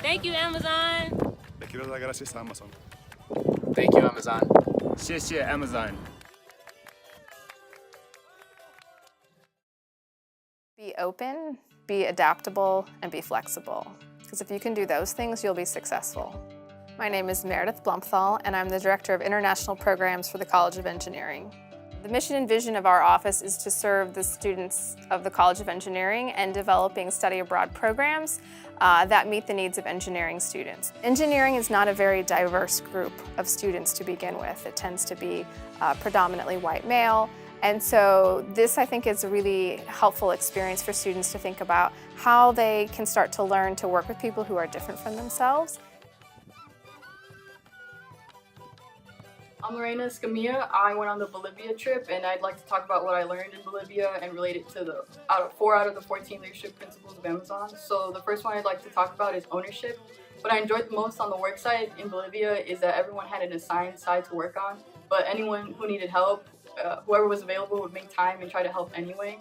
Thank you, Amazon. Le quiero dar gracias a Amazon. Thank you, Amazon. 谢谢 Amazon. Be open, be adaptable, and be flexible. Because if you can do those things, you'll be successful. My name is Meredith Blumpthal, and I'm the Director of International Programs for the College of Engineering. The mission and vision of our office is to serve the students of the College of Engineering and developing study abroad programs that meet the needs of engineering students. Engineering is not a very diverse group of students to begin with. It tends to be predominantly white male. And so this, I think, is a really helpful experience for students to think about how they can start to learn to work with people who are different from themselves. I'm Lorena Escamilla. I went on the Bolivia trip, and I'd like to talk about what I learned in Bolivia and relate it to the 4 out of the 14 leadership principles of Amazon. So the first one I'd like to talk about is ownership. What I enjoyed the most on the work site in Bolivia is that everyone had an assigned side to work on, but anyone who needed help, whoever was available would make time and try to help anyway.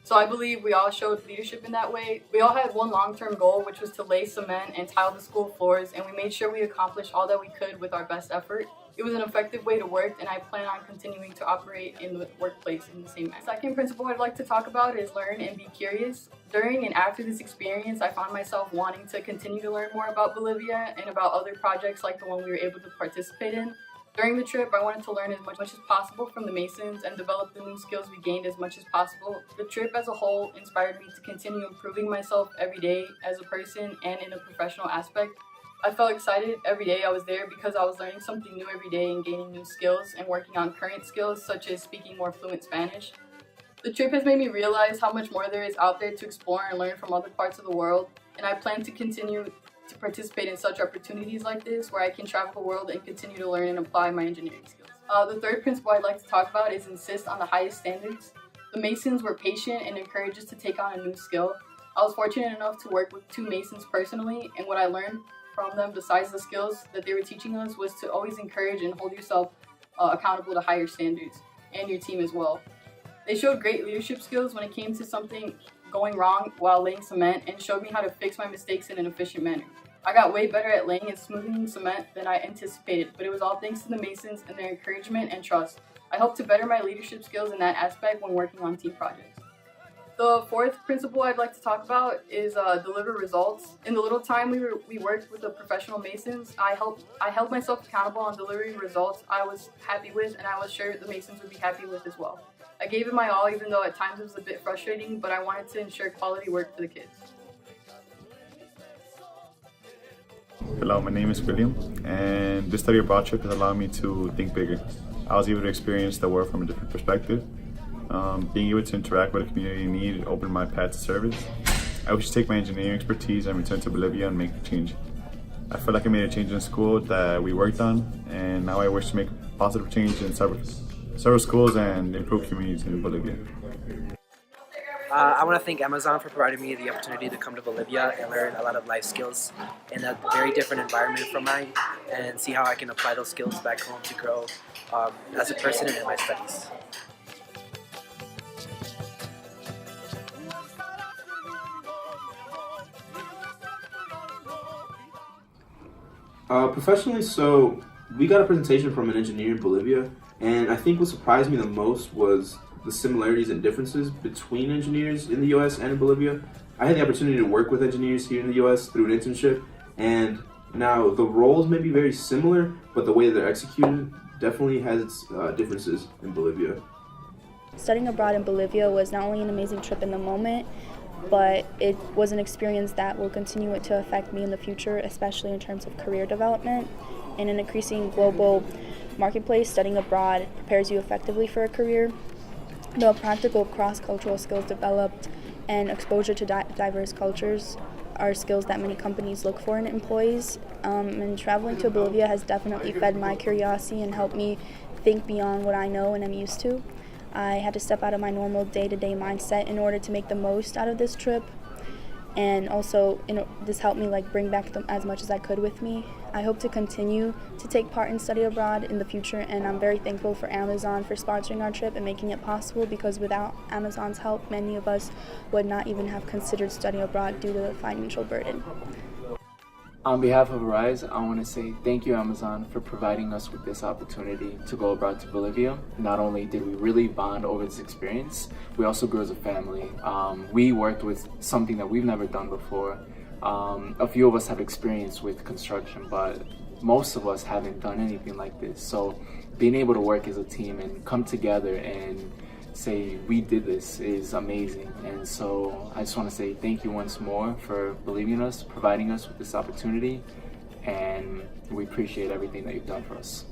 So I believe we all showed leadership in that way. We all had one long-term goal, which was to lay cement and tile the school floors, and we made sure we accomplished all that we could with our best effort. It was an effective way to work, and I plan on continuing to operate in the workplace in the same manner. Second principle I'd like to talk about is learn and be curious. During and after this experience, I found myself wanting to continue to learn more about Bolivia and about other projects like the one we were able to participate in. During the trip, I wanted to learn as much as possible from the Masons and develop the new skills we gained as much as possible. The trip as a whole inspired me to continue improving myself every day as a person and in a professional aspect. I felt excited every day I was there because I was learning something new every day and gaining new skills and working on current skills such as speaking more fluent Spanish. The trip has made me realize how much more there is out there to explore and learn from other parts of the world, and I plan to continue to participate in such opportunities like this where I can travel the world and continue to learn and apply my engineering skills. The third principle I'd like to talk about is insist on the highest standards. The Masons were patient and encouraged us to take on a new skill. I was fortunate enough to work with 2 Masons personally, and what I learned from them besides the skills that they were teaching us was to always encourage and hold yourself accountable to higher standards and your team as well. They showed great leadership skills when it came to something going wrong while laying cement and showed me how to fix my mistakes in an efficient manner. I got way better at laying and smoothing cement than I anticipated, but it was all thanks to the Masons and their encouragement and trust. I hope to better my leadership skills in that aspect when working on team projects. The fourth principle I'd like to talk about is deliver results. In the little time we worked with the professional Masons, I held myself accountable on delivering results I was happy with, and I was sure the Masons would be happy with as well. I gave it my all, even though at times it was a bit frustrating, but I wanted to ensure quality work for the kids. Hello, my name is William, and this study abroad trip has allowed me to think bigger. I was able to experience the world from a different perspective. Being able to interact with a community in need opened my path to service. I wish to take my engineering expertise and return to Bolivia and make a change. I feel like I made a change in school that we worked on, and now I wish to make a positive change in several schools and improve communities in Bolivia. I want to thank Amazon for providing me the opportunity to come to Bolivia and learn a lot of life skills in a very different environment from mine, and see how I can apply those skills back home to grow as a person and in my studies. Professionally, so we got a presentation from an engineer in Bolivia, and I think what surprised me the most was the similarities and differences between engineers in the US and in Bolivia. I had the opportunity to work with engineers here in the US through an internship, and now the roles may be very similar, but the way that they're executed definitely has its differences in Bolivia. Studying abroad in Bolivia was not only an amazing trip in the moment, but it was an experience that will continue to affect me in the future, especially in terms of career development. In an increasing global marketplace, studying abroad prepares you effectively for a career. The practical cross-cultural skills developed and exposure to diverse cultures are skills that many companies look for in employees. And traveling to Bolivia has definitely fed my curiosity and helped me think beyond what I know and am used to. I had to step out of my normal day-to-day mindset in order to make the most out of this trip, and also this helped me bring back as much as I could with me. I hope to continue to take part in study abroad in the future, and I'm very thankful for Amazon for sponsoring our trip and making it possible, because without Amazon's help, many of us would not even have considered study abroad due to the financial burden. On behalf of Arise, I want to say thank you, Amazon, for providing us with this opportunity to go abroad to Bolivia. Not only did we really bond over this experience, we also grew as a family. We worked with something that we've never done before. A few of us have experience with construction, but most of us haven't done anything like this. So being able to work as a team and come together and say we did this is amazing. And so I just want to say thank you once more for believing in us, providing us with this opportunity, and we appreciate everything that you've done for us.